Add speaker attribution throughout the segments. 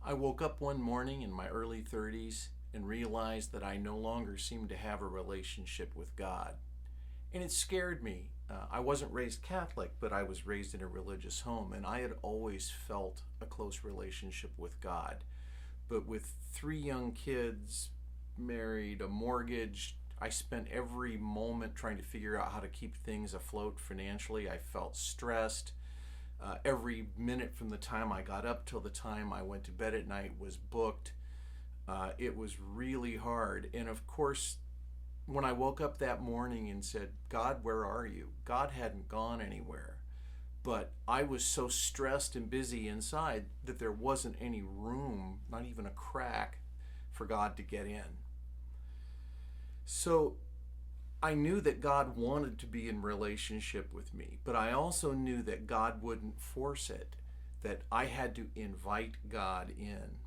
Speaker 1: I woke up one morning in my early 30s and realized that I no longer seemed to have a relationship with God. And it scared me. I wasn't raised Catholic, but I was raised in a religious home, and I had always felt a close relationship with God. But with three young kids, married, a mortgage, I spent every moment trying to figure out how to keep things afloat financially. I felt stressed. Every minute from the time I got up till the time I went to bed at night was booked. It was really hard. And of course, when I woke up that morning and said, God, where are you? God hadn't gone anywhere. But I was so stressed and busy inside that there wasn't any room, not even a crack, for God to get in. So I knew that God wanted to be in relationship with me, but I also knew that God wouldn't force it, that I had to invite God in.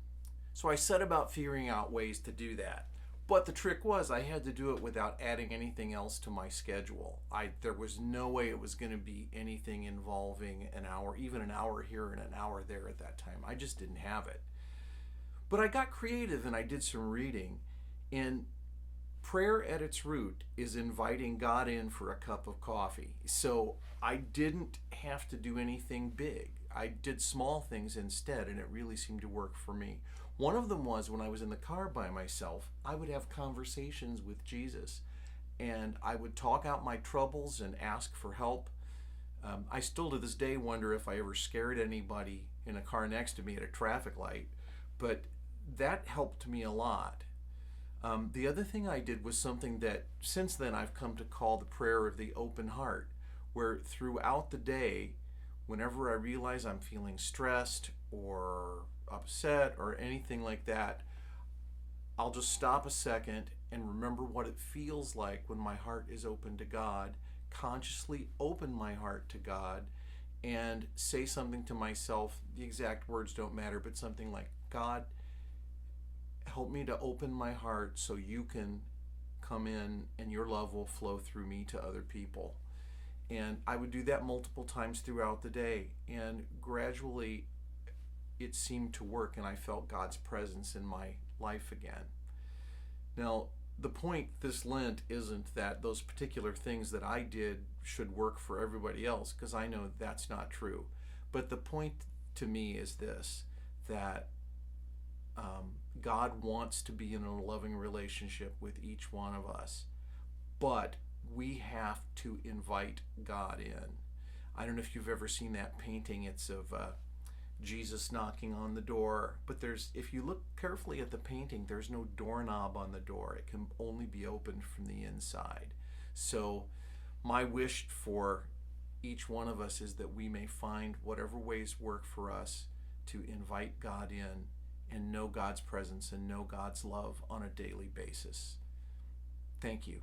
Speaker 1: So I set about figuring out ways to do that. But the trick was I had to do it without adding anything else to my schedule. There was no way it was going to be anything involving an hour, even an hour here and an hour there at that time. I just didn't have it. But I got creative and I did some reading. And prayer at its root is inviting God in for a cup of coffee. So I didn't have to do anything big. I did small things instead, and it really seemed to work for me. One of them was when I was in the car by myself, I would have conversations with Jesus, and I would talk out my troubles and ask for help. I still to this day wonder if I ever scared anybody in a car next to me at a traffic light, but that helped me a lot. The other thing I did was something that since then I've come to call the prayer of the open heart, where throughout the day, whenever I realize I'm feeling stressed or upset or anything like that, I'll just stop a second and remember what it feels like when my heart is open to God, consciously open my heart to God, and say something to myself. The exact words don't matter, but something like, God, help me to open my heart so you can come in and your love will flow through me to other people. And I would do that multiple times throughout the day, and gradually it seemed to work, and I felt God's presence in my life again. Now, the point this Lent isn't that those particular things that I did should work for everybody else, because I know that's not true. But the point to me is this, that God wants to be in a loving relationship with each one of us, but we have to invite God in. I don't know if you've ever seen that painting. It's of Jesus knocking on the door, but if you look carefully at the painting, there's no doorknob on the door. It can only be opened from the inside. So my wish for each one of us is that we may find whatever ways work for us to invite God in and know God's presence and know God's love on a daily basis. Thank you.